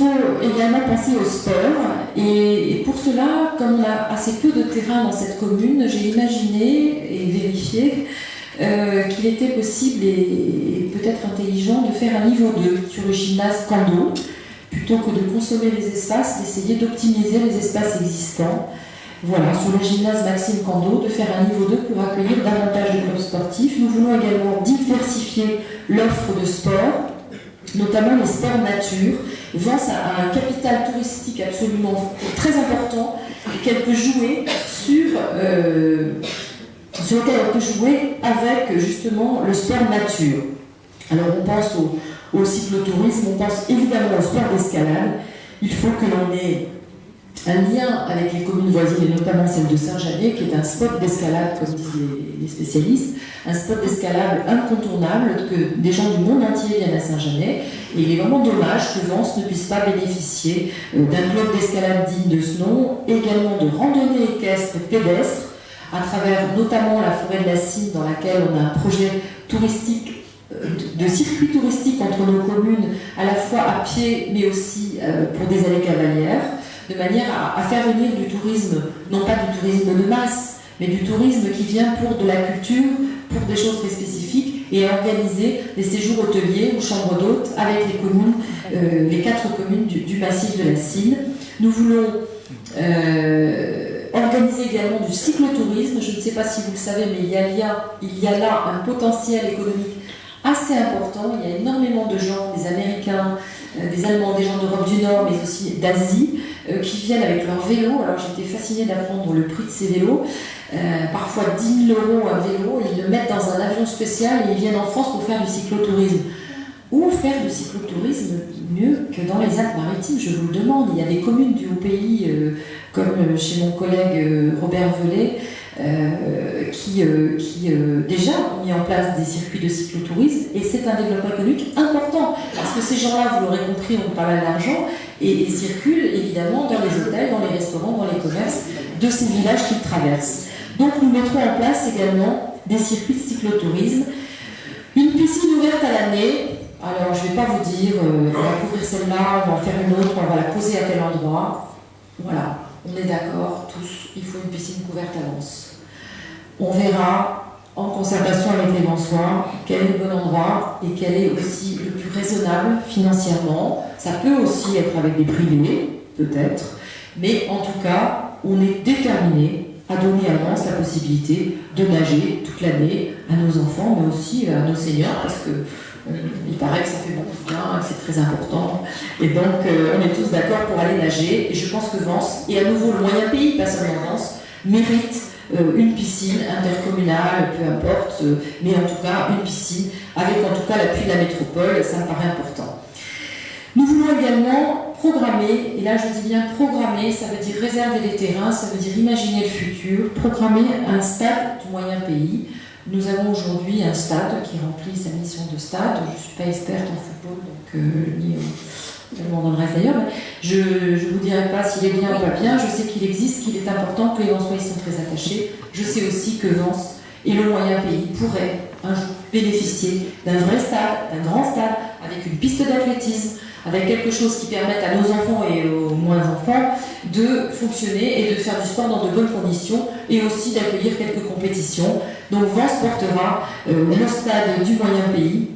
faut également penser au sport et pour cela, comme on a assez peu de terrain dans cette commune, j'ai imaginé et vérifié qu'il était possible et peut-être intelligent de faire un niveau 2 sur le gymnase Kando, plutôt que de consommer les espaces, d'essayer d'optimiser les espaces existants. Voilà, sur le gymnase Maxime Kando, de faire un niveau 2 pour accueillir davantage de clubs sportifs. Nous voulons également diversifier l'offre de sport, notamment les sports nature. Vence a un capital touristique absolument très important qu'elle peut jouer sur lequel elle peut jouer avec justement le sport nature. Alors on pense au cyclotourisme, on pense évidemment au sport d'escalade. Il faut que l'on ait un lien avec les communes voisines, et notamment celle de Saint-Janet, qui est un spot d'escalade, comme disent les spécialistes, un spot d'escalade incontournable, que des gens du monde entier viennent à Saint-Janet. Et il est vraiment dommage que Vence ne puisse pas bénéficier d'un club d'escalade digne de ce nom, également de randonnée équestre et pédestre, à travers notamment la forêt de la Cine, dans laquelle on a un projet touristique, de circuit touristique entre nos communes, à la fois à pied, mais aussi pour des allées cavalières, de manière à faire venir du tourisme, non pas du tourisme de masse, mais du tourisme qui vient pour de la culture, pour des choses très spécifiques, et à organiser des séjours hôteliers ou chambres d'hôtes avec les communes, les 4 communes du massif de la Cine. Nous voulons organiser également du cyclotourisme. Je ne sais pas si vous le savez, mais il y a là un potentiel économique assez important. Il y a énormément de gens, des Américains, des Allemands, des gens d'Europe du Nord, mais aussi d'Asie, qui viennent avec leurs vélos. Alors j'étais fascinée d'apprendre le prix de ces vélos. Parfois 10 000 € un vélo, ils le mettent dans un avion spécial et ils viennent en France pour faire du cyclotourisme. Où faire du cyclotourisme mieux que dans les Alpes-Maritimes, je vous le demande. Il y a des communes du Haut-Pays, comme chez mon collègue Robert Velay, qui déjà ont mis en place des circuits de cyclotourisme, et c'est un développement économique important, parce que ces gens-là, vous l'aurez compris, ont pas mal d'argent et circulent évidemment dans les hôtels, dans les restaurants, dans les commerces de ces villages qu'ils traversent. Donc nous mettrons en place également des circuits de cyclotourisme, une piscine ouverte à l'année. Alors je ne vais pas vous dire, on va couvrir celle-là, on va en faire une autre, on va la poser à tel endroit. Voilà, on est d'accord tous, il faut une piscine couverte à Vence. On verra en concertation avec les Vensois quel est le bon endroit et quel est aussi le plus raisonnable financièrement. Ça peut aussi être avec des privés, peut-être, mais en tout cas, on est déterminé à donner à Vence la possibilité de nager toute l'année à nos enfants, mais aussi à nos seniors, parce que il paraît que ça fait beaucoup de bien, que c'est très important. Et donc, on est tous d'accord pour aller nager. Et je pense que Vence, et à nouveau le moyen pays, pas seulement Vence, mérite une piscine intercommunale, peu importe, mais en tout cas une piscine, avec en tout cas l'appui de la métropole, ça me paraît important. Nous voulons également programmer, et là je dis bien programmer, ça veut dire réserver des terrains, ça veut dire imaginer le futur, programmer un stade du moyen pays. Nous avons aujourd'hui un stade qui remplit sa mission de stade. Je ne suis pas experte en football, donc ni dans le reste d'ailleurs, mais je ne vous dirai pas s'il est bien ou pas bien. Je sais qu'il existe, qu'il est important, que les Vensois y sont très attachés. Je sais aussi que Vence et le moyen pays pourraient un jour bénéficier d'un vrai stade, d'un grand stade, avec une piste d'athlétisme, avec quelque chose qui permette à nos enfants et aux moins enfants de fonctionner et de faire du sport dans de bonnes conditions, et aussi d'accueillir quelques compétitions. Donc Vence portera le stade du moyen pays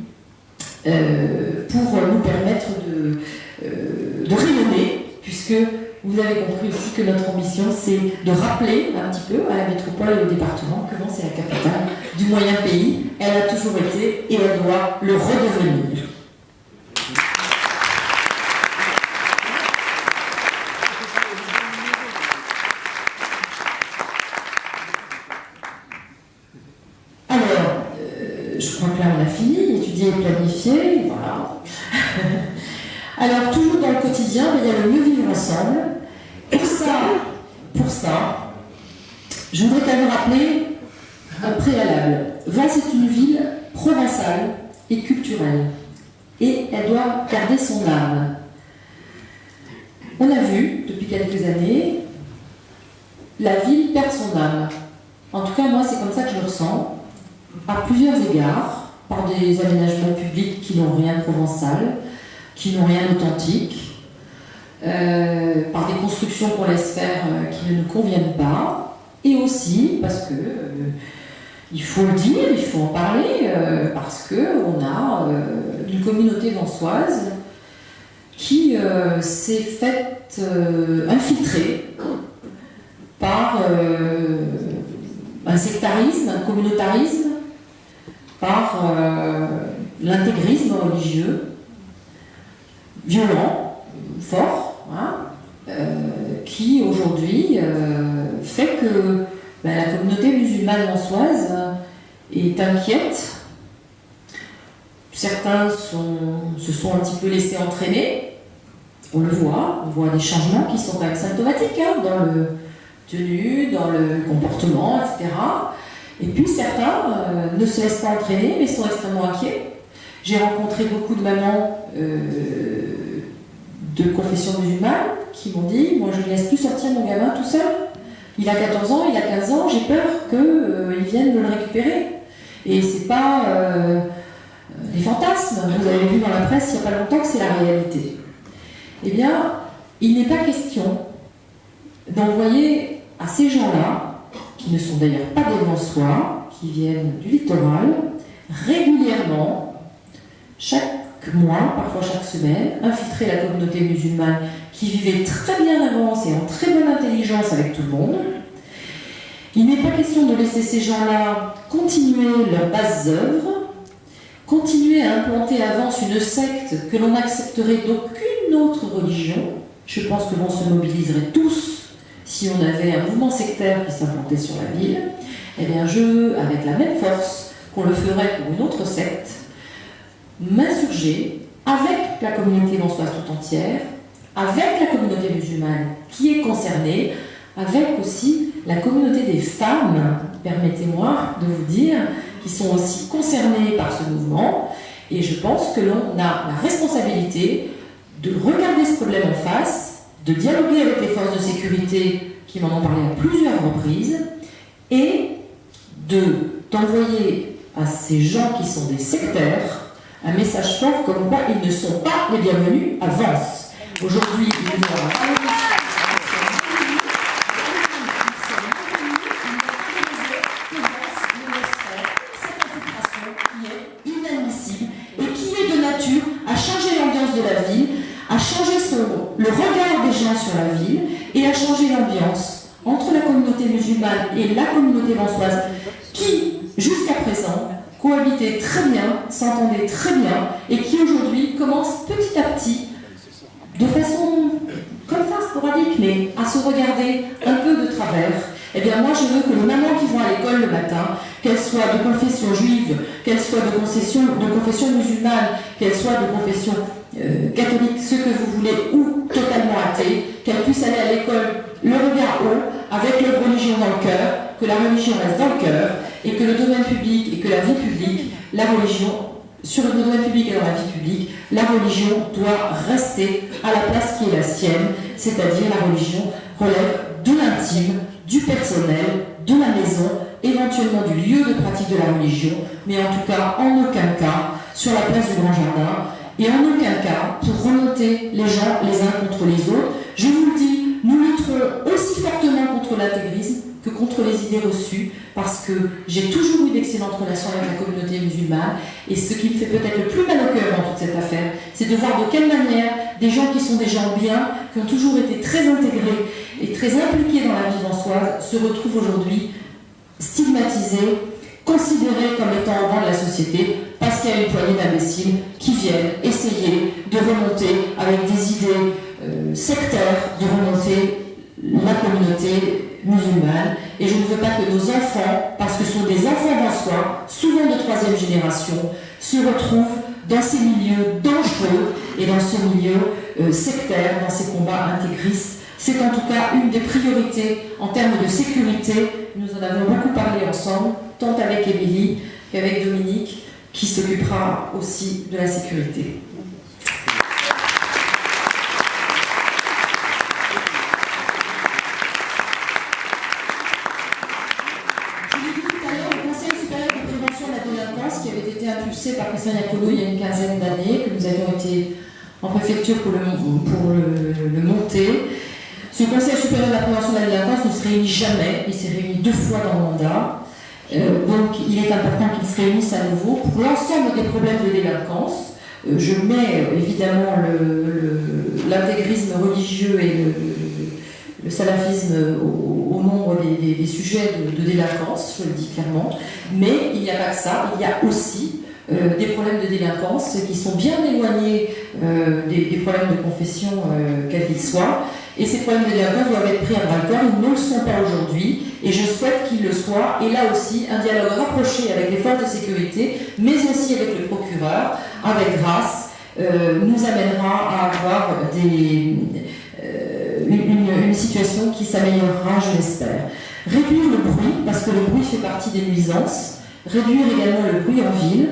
pour nous permettre de rayonner, puisque vous avez compris aussi que notre ambition, c'est de rappeler un petit peu à la métropole et au département que Vence est la capitale du moyen pays. Elle a toujours été et elle doit le redevenir. Je crois que là on a fini, étudier et planifier, voilà. Alors toujours dans le quotidien, il y a le mieux vivre ensemble. Pour ça, je voudrais quand même rappeler un préalable. Vence est une ville provençale et culturelle, et elle doit garder son âme. On a vu depuis quelques années la ville perd son âme. En tout cas moi c'est comme ça que je le ressens. À plusieurs égards, par des aménagements publics qui n'ont rien de provençal, qui n'ont rien d'authentique, par des constructions qu'on laisse faire qui ne nous conviennent pas, et aussi parce que, il faut le dire, il faut en parler, parce qu'on a une communauté vansoise qui s'est faite infiltrer par un sectarisme, un communautarisme, par l'intégrisme religieux, violent, fort, hein, qui aujourd'hui fait que la communauté musulmane vansoise est inquiète. Certains se sont un petit peu laissés entraîner, on voit des changements qui sont quand même symptomatiques, hein, dans le tenue, dans le comportement, etc. Et puis certains ne se laissent pas entraîner, mais sont extrêmement inquiets. J'ai rencontré beaucoup de mamans de confession musulmane qui m'ont dit « Moi, je ne laisse plus sortir mon gamin tout seul. Il a 14 ans, il a 15 ans, j'ai peur qu'il vienne me le récupérer. » Et c'est pas des fantasmes. Vous avez vu dans la presse il n'y a pas longtemps que c'est la réalité. Eh bien, il n'est pas question d'envoyer à ces gens-là, qui ne sont d'ailleurs pas des Vansois, qui viennent du littoral, régulièrement, chaque mois, parfois chaque semaine, infiltrer la communauté musulmane qui vivait très bien en avance et en très bonne intelligence avec tout le monde. Il n'est pas question de laisser ces gens-là continuer leurs basses œuvres, continuer à implanter à Vence une secte que l'on n'accepterait d'aucune autre religion. Je pense que l'on se mobiliserait tous si on avait un mouvement sectaire qui s'implantait sur la ville. Eh bien, avec la même force qu'on le ferait pour une autre secte, m'insurger avec la communauté vansoise tout entière, avec la communauté musulmane qui est concernée, avec aussi la communauté des femmes, permettez-moi de vous dire, qui sont aussi concernées par ce mouvement. Et je pense que l'on a la responsabilité de regarder ce problème en face, de dialoguer avec les forces de sécurité qui m'en ont parlé à plusieurs reprises, et d'envoyer à ces gens qui sont des sectaires un message fort comme quoi ils ne sont pas les bienvenus à Vence. Aujourd'hui, ils vont à à changer l'ambiance de la ville, à changer le regard des gens sur la ville et à changer l'ambiance entre la communauté musulmane et la communauté vansoise qui, jusqu'à présent, cohabitaient très bien, s'entendaient très bien et qui aujourd'hui commencent petit à petit, de façon comme ça sporadique, mais à se regarder un peu de travers. Eh bien moi je veux que les mamans qui vont à l'école le matin, qu'elles soient de confession juive, qu'elles soient de confession musulmane, qu'elles soient de confession catholique, ce que vous voulez, ou totalement athée, qu'elles puissent aller à l'école le regard haut, avec leur religion dans le cœur, que la religion reste dans le cœur, et que le domaine public et que la vie publique, la religion, sur le domaine public et dans la vie publique, la religion doit rester à la place qui est la sienne, c'est-à-dire la religion relève de l'intime, du personnel, de la maison, éventuellement du lieu de pratique de la religion, mais en tout cas, en aucun cas, sur la place du Grand Jardin, et en aucun cas pour remonter les gens les uns contre les autres. Je vous le dis, nous lutterons aussi fortement contre l'intégrisme que contre les idées reçues, parce que j'ai toujours eu d'excellentes relations avec la communauté musulmane, et ce qui me fait peut-être le plus mal au cœur dans toute cette affaire, c'est de voir de quelle manière des gens qui sont des gens bien, qui ont toujours été très intégrés et très impliqués dans la vie vansoise, se retrouvent aujourd'hui stigmatisés, considérés comme étant en rang de la société, parce qu'il y a une poignée d'imbéciles qui viennent essayer de remonter avec des idées sectaires, de remonter la communauté musulmane. Et je ne veux pas que nos enfants, parce que ce sont des enfants vansois, souvent de 3e génération, se retrouvent dans ces milieux dangereux et dans ce milieu sectaire, dans ces combats intégristes. C'est en tout cas une des priorités en termes de sécurité. Nous en avons beaucoup parlé ensemble, tant avec Émilie qu'avec Dominique, qui s'occupera aussi de la sécurité. Je l'ai dit tout à l'heure, le Conseil supérieur de prévention de la délinquance, qui avait été impulsé par Christian Iacono il y a une quinzaine d'années, que nous avions été en préfecture pour le monter. Ce Conseil supérieur de la prévention de la délinquance ne se réunit jamais, il s'est réuni 2 fois dans le mandat. Donc il est important qu'il se réunisse à nouveau pour l'ensemble des problèmes de délinquance. Je mets évidemment l'intégrisme religieux et le salafisme au nombre des sujets de délinquance, je le dis clairement, mais il n'y a pas que ça, il y a aussi des problèmes de délinquance qui sont bien éloignés des problèmes de confession, quels qu'ils soient, et ces problèmes de délinquance doivent être pris à bras-le-corps. Ils ne le sont pas aujourd'hui, et je souhaite qu'ils le soient, et là aussi, un dialogue rapproché avec les forces de sécurité, mais aussi avec le procureur, avec Grasse, nous amènera à avoir une situation qui s'améliorera, je l'espère. Réduire le bruit, parce que le bruit fait partie des nuisances, réduire également le bruit en ville,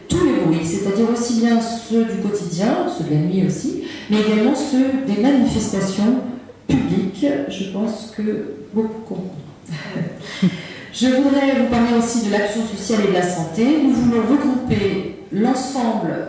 tous les bruits, c'est-à-dire aussi bien ceux du quotidien, ceux de la nuit aussi, mais également ceux des manifestations publiques, je pense que beaucoup comprendront. Je voudrais vous parler aussi de l'action sociale et de la santé. Nous voulons regrouper l'ensemble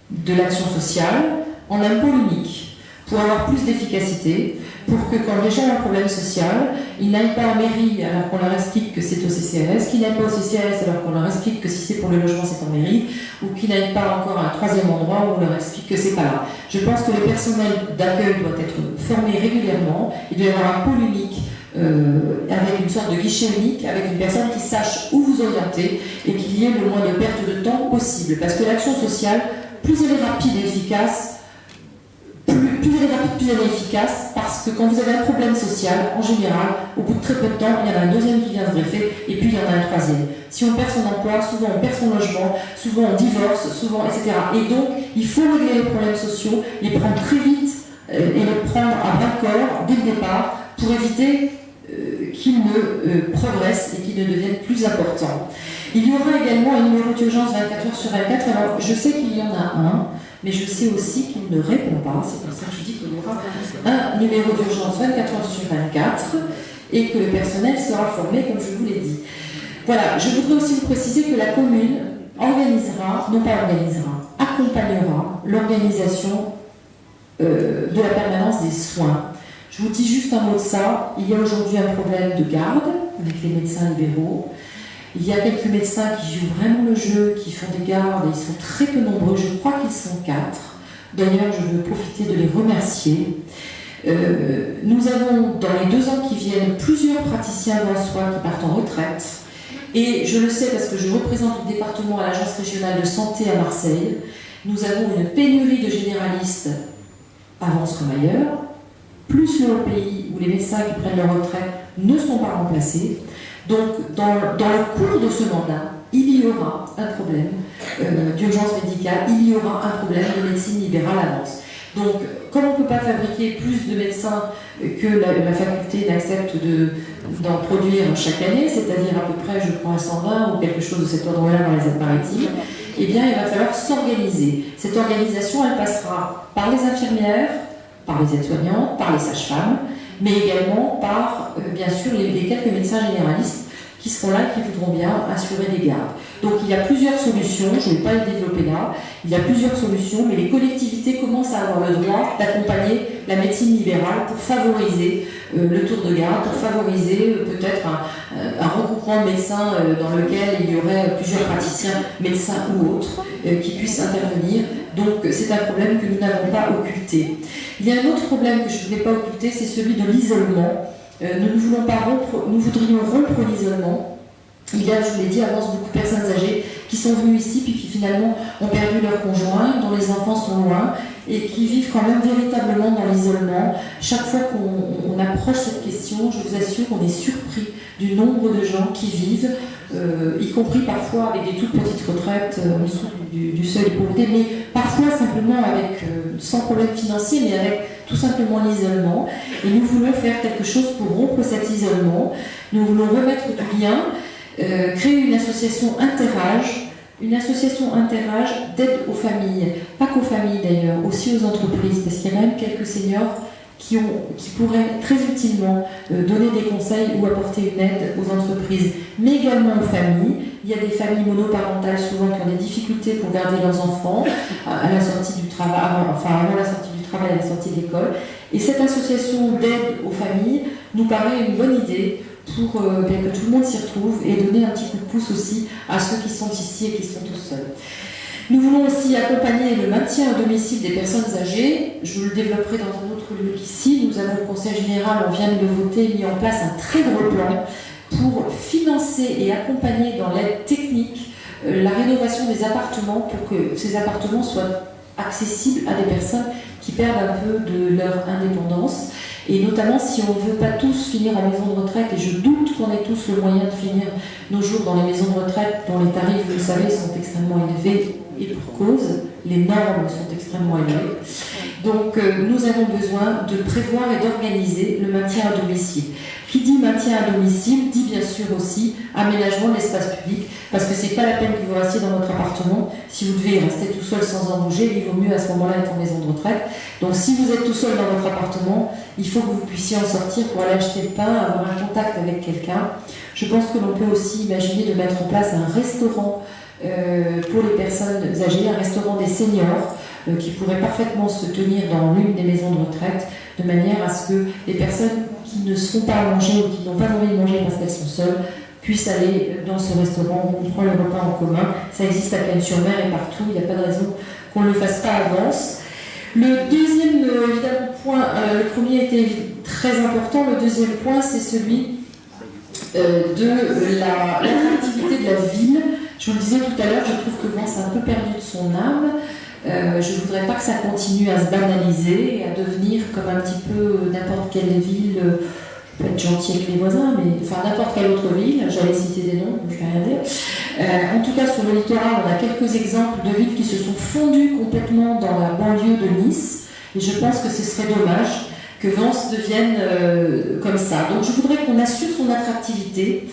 de l'action sociale en un pôle unique pour avoir plus d'efficacité, pour que quand les gens ont un problème social, ils n'aillent pas en mairie alors qu'on leur explique que c'est au CCAS, qu'ils n'aillent pas au CCAS alors qu'on leur explique que si c'est pour le logement c'est en mairie, ou qu'ils n'aillent pas encore à un 3e endroit où on leur explique que c'est pas là. Je pense que le personnel d'accueil doit être formé régulièrement, il doit y avoir un pôle unique avec une sorte de guichet unique, avec une personne qui sache où vous orienter et qu'il y ait le moins de perte de temps possible. Parce que l'action sociale, plus elle est rapide et efficace, plus elle est rapide, plus elle est efficace, parce que quand vous avez un problème social, en général, au bout de très peu de temps, il y en a un deuxième qui vient se greffer, et puis il y en a un troisième. Si on perd son emploi, souvent on perd son logement, souvent on divorce, souvent, etc. Et donc, il faut régler les problèmes sociaux, les prendre très vite, et les prendre à bras-le-corps dès le départ, pour éviter qu'ils ne progressent et qu'ils ne deviennent plus importants. Il y aura également un numéro d'urgence 24 heures sur 24. Alors, je sais qu'il y en a un, mais je sais aussi qu'il ne répond pas. C'est pour ça que je dis qu'il y aura un numéro d'urgence 24 heures sur 24 et que le personnel sera formé, comme je vous l'ai dit. Voilà, je voudrais aussi vous préciser que la commune accompagnera l'organisation de la permanence des soins. Je vous dis juste un mot de ça. Il y a aujourd'hui un problème de garde avec les médecins libéraux. Il y a quelques médecins qui jouent vraiment le jeu, qui font des gardes, et ils sont très peu nombreux. Je crois qu'ils sont 4. D'ailleurs, je veux profiter de les remercier. Nous avons, dans les 2 ans qui viennent, plusieurs praticiens d'Ansois qui partent en retraite. Et je le sais parce que je représente le département à l'Agence régionale de santé à Marseille. Nous avons une pénurie de généralistes à Vence comme ailleurs, plus le pays où les médecins qui prennent leur retraite ne sont pas remplacés. Donc, dans le cours de ce mandat, il y aura un problème d'urgence médicale, il y aura un problème de médecine libérale à Vence. Donc, comme on ne peut pas fabriquer plus de médecins que la faculté n'accepte d'en produire chaque année, c'est-à-dire à peu près, je crois, 120 ou quelque chose de cet ordre-là dans les Alpes-Maritimes, eh bien, il va falloir s'organiser. Cette organisation, elle passera par les infirmières, par les aides-soignantes, par les sages-femmes, mais également par, bien sûr, les quelques médecins généralistes qui seront là, qui voudront bien assurer les gardes. Donc il y a plusieurs solutions, je ne vais pas les développer là, il y a plusieurs solutions, mais les collectivités commencent à avoir le droit d'accompagner la médecine libérale pour favoriser le tour de garde, pour favoriser peut-être un regroupement de médecins dans lequel il y aurait plusieurs praticiens, médecins ou autres, qui puissent intervenir. Donc c'est un problème que nous n'avons pas occulté. Il y a un autre problème que je ne voulais pas occulter, c'est celui de l'isolement. Nous voudrions rompre l'isolement. Il y a, je vous l'ai dit, avance beaucoup de personnes âgées qui sont venues ici puis qui finalement ont perdu leur conjoint, dont les enfants sont loin et qui vivent quand même véritablement dans l'isolement. Chaque fois qu'on approche cette question, je vous assure qu'on est surpris du nombre de gens qui vivent, y compris parfois avec des toutes petites retraites en dessous du seuil de pauvreté, mais parfois simplement sans problème financier, mais avec tout simplement l'isolement. Et nous voulons faire quelque chose pour rompre cet isolement. Nous voulons remettre du lien, créer une association interâge d'aide aux familles, pas qu'aux familles d'ailleurs, aussi aux entreprises, parce qu'il y a même quelques seniors qui pourraient très utilement donner des conseils ou apporter une aide aux entreprises, mais également aux familles. Il y a des familles monoparentales souvent qui ont des difficultés pour garder leurs enfants à la sortie du travail, avant la sortie du travail, à la sortie de l'école. Et cette association d'aide aux familles nous paraît une bonne idée pour bien que tout le monde s'y retrouve et donner un petit coup de pouce aussi à ceux qui sont ici et qui sont tout seuls. Nous voulons aussi accompagner le maintien à domicile des personnes âgées. Je vous le développerai dans un autre lieu qu'ici. Nous avons, au Conseil général, on vient de le voter, mis en place un très gros plan pour financer et accompagner dans l'aide technique la rénovation des appartements pour que ces appartements soient accessibles à des personnes qui perdent un peu de leur indépendance. Et notamment si on ne veut pas tous finir en maison de retraite, et je doute qu'on ait tous le moyen de finir nos jours dans les maisons de retraite dont les tarifs, vous le savez, sont extrêmement élevés, et pour cause, les normes sont extrêmement élevées. Donc nous avons besoin de prévoir et d'organiser le maintien à domicile. Qui dit maintien à domicile dit bien sûr aussi aménagement de l'espace public, parce que c'est pas la peine que vous restiez dans votre appartement. Si vous devez rester tout seul sans en bouger, il vaut mieux à ce moment-là être en maison de retraite. Donc si vous êtes tout seul dans votre appartement, il faut que vous puissiez en sortir pour aller acheter le pain, avoir un contact avec quelqu'un. Je pense que l'on peut aussi imaginer de mettre en place un restaurant pour les personnes âgées, un restaurant des seniors qui pourrait parfaitement se tenir dans l'une des maisons de retraite, de manière à ce que les personnes qui ne se font pas à manger ou qui n'ont pas envie de manger parce qu'elles sont seules puissent aller dans ce restaurant. On prend le repas en commun. Ça existe à Cannes-sur-Mer et partout. Il n'y a pas de raison qu'on ne le fasse pas à avance. Le deuxième évidemment, point, le premier était très important. Le deuxième point, c'est celui de l'attractivité de la ville. Je vous le disais tout à l'heure, je trouve que Vence a un peu perdu de son âme. Je ne voudrais pas que ça continue à se banaliser et à devenir comme un petit peu n'importe quelle ville, peut être gentil avec les voisins, mais enfin n'importe quelle autre ville, j'allais citer des noms, je ne vais rien dire. En tout cas, sur le littoral, on a quelques exemples de villes qui se sont fondues complètement dans la banlieue de Nice, et je pense que ce serait dommage que Vence devienne comme ça. Donc je voudrais qu'on assure son attractivité,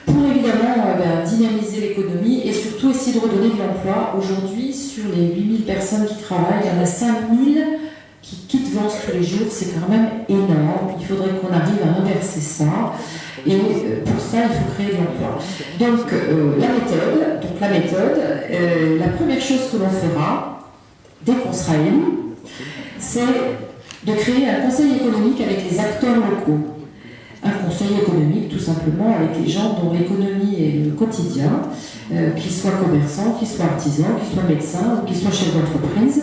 pour évidemment dynamiser l'économie et surtout essayer de redonner de l'emploi. Aujourd'hui, sur les 8000 personnes qui travaillent, il y en a 5000 qui quittent Vence tous les jours, c'est quand même énorme. Il faudrait qu'on arrive à inverser ça. Et pour ça, il faut créer de l'emploi. Donc, la méthode, la première chose que l'on fera, dès qu'on sera élu, c'est de créer un conseil économique avec les acteurs locaux. Un conseil économique, tout simplement, avec les gens dont l'économie est le quotidien, qu'ils soient commerçants, qu'ils soient artisans, qu'ils soient médecins, ou qu'ils soient chefs d'entreprise.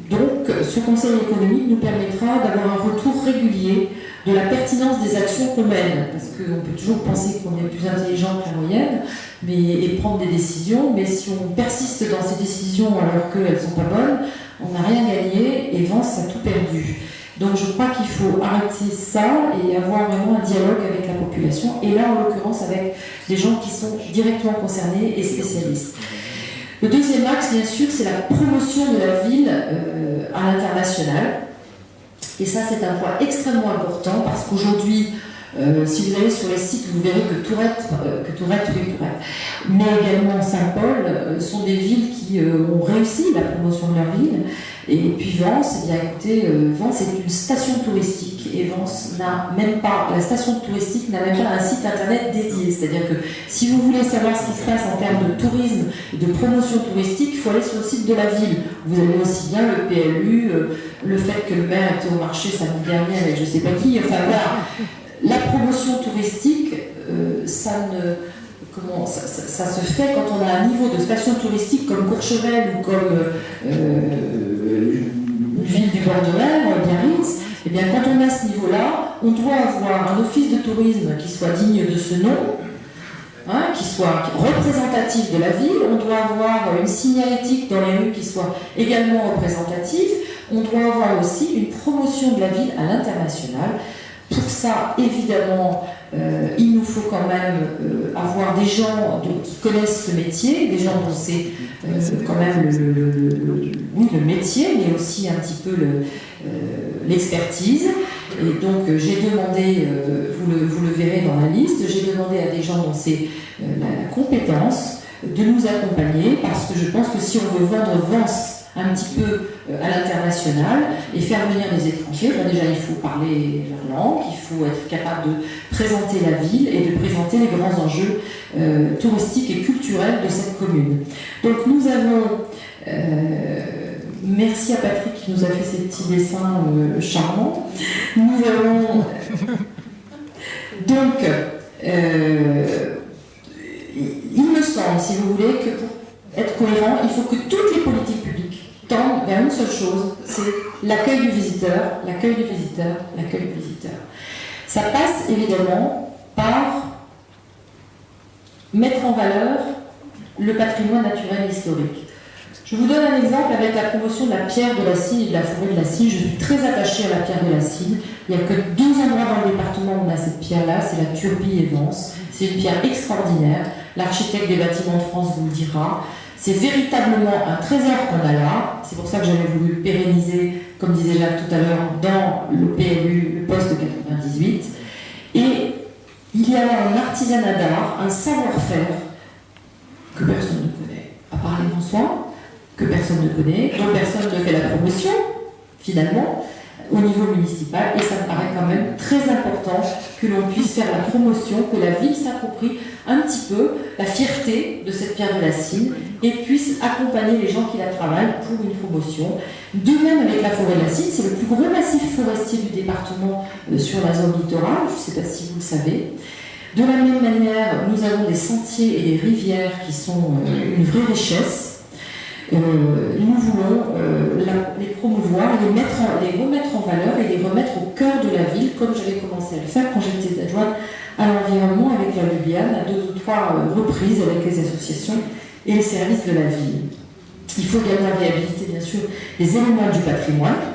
Donc, ce conseil économique nous permettra d'avoir un retour régulier de la pertinence des actions qu'on mène, parce qu'on peut toujours penser qu'on est plus intelligent que la moyenne, et prendre des décisions, mais si on persiste dans ces décisions alors qu'elles ne sont pas bonnes, on n'a rien gagné, et Vence a tout perdu. Donc je crois qu'il faut arrêter ça et avoir vraiment un dialogue avec la population, et là en l'occurrence avec des gens qui sont directement concernés et spécialistes. Le deuxième axe, bien sûr, c'est la promotion de la ville à l'international. Et ça, c'est un point extrêmement important parce qu'aujourd'hui, si vous allez sur les sites, vous verrez que Tourette, mais également Saint-Paul sont des villes qui ont réussi la promotion de leur ville. Et puis Vence, eh bien écoutez, Vence est une station touristique et Vence n'a même pas, la station touristique n'a même pas un site internet dédié. C'est-à-dire que si vous voulez savoir ce qui se passe en termes de tourisme et de promotion touristique, il faut aller sur le site de la ville. Vous avez aussi bien le PLU, le fait que le maire était au marché samedi dernier avec je ne sais pas qui, enfin voilà. La promotion touristique, ça se fait quand on a un niveau de station touristique comme Courchevel ou comme ville du bord de mer, Biarritz. Eh bien, quand on a ce niveau-là, on doit avoir un office de tourisme qui soit digne de ce nom, qui soit représentatif de la ville. On doit avoir une signalétique dans les rues qui soit également représentative. On doit avoir aussi une promotion de la ville à l'international. Pour ça, évidemment, il nous faut quand même avoir des gens qui connaissent ce métier, des gens dont c'est quand même le métier, mais aussi un petit peu l'expertise. Et donc, j'ai demandé, vous le verrez dans la liste, j'ai demandé à des gens dont c'est la compétence de nous accompagner, parce que je pense que si on veut vendre Vence un petit peu à l'international et faire venir des étrangers. Bon, déjà, il faut parler leur langue, il faut être capable de présenter la ville et de présenter les grands enjeux touristiques et culturels de cette commune. Donc nous avons, merci à Patrick qui nous a fait ces petits dessins charmants, nous avons donc, il me semble, si vous voulez, que pour être cohérent, il faut que toutes les politiques publiques tendent vers une seule chose, c'est l'accueil du visiteur, l'accueil du visiteur, l'accueil du visiteur. Ça passe évidemment par mettre en valeur le patrimoine naturel et historique. Je vous donne un exemple avec la promotion de la pierre de la Cine et de la forêt de la Cine. Je suis très attachée à la pierre de la Cine. Il n'y a que 2 endroits dans le département où on a cette pierre-là, c'est la Turbie et Vence. C'est une pierre extraordinaire. L'architecte des bâtiments de France vous le dira. C'est véritablement un trésor qu'on a là. C'est pour ça que j'avais voulu le pérenniser, comme disait Jacques tout à l'heure, dans le PLU, le poste de 98. Et il y a là un artisanat d'art, un savoir-faire que personne ne connaît, à part les François, que personne ne connaît, dont personne ne fait la promotion, finalement, au niveau municipal, et ça me paraît quand même très important que l'on puisse faire la promotion, que la ville s'approprie un petit peu la fierté de cette pierre de la Cine et puisse accompagner les gens qui la travaillent pour une promotion. De même avec la forêt de la Cine, c'est le plus gros massif forestier du département sur la zone littorale, je ne sais pas si vous le savez. De la même manière, nous avons des sentiers et des rivières qui sont une vraie richesse. Nous voulons les promouvoir, les remettre en valeur et les remettre au cœur de la ville, comme j'avais commencé à le faire quand j'étais adjointe à l'environnement avec la Lubiane, à 2 ou 3 reprises avec les associations et les services de la ville. Il faut également réhabiliter, bien sûr, les éléments du patrimoine.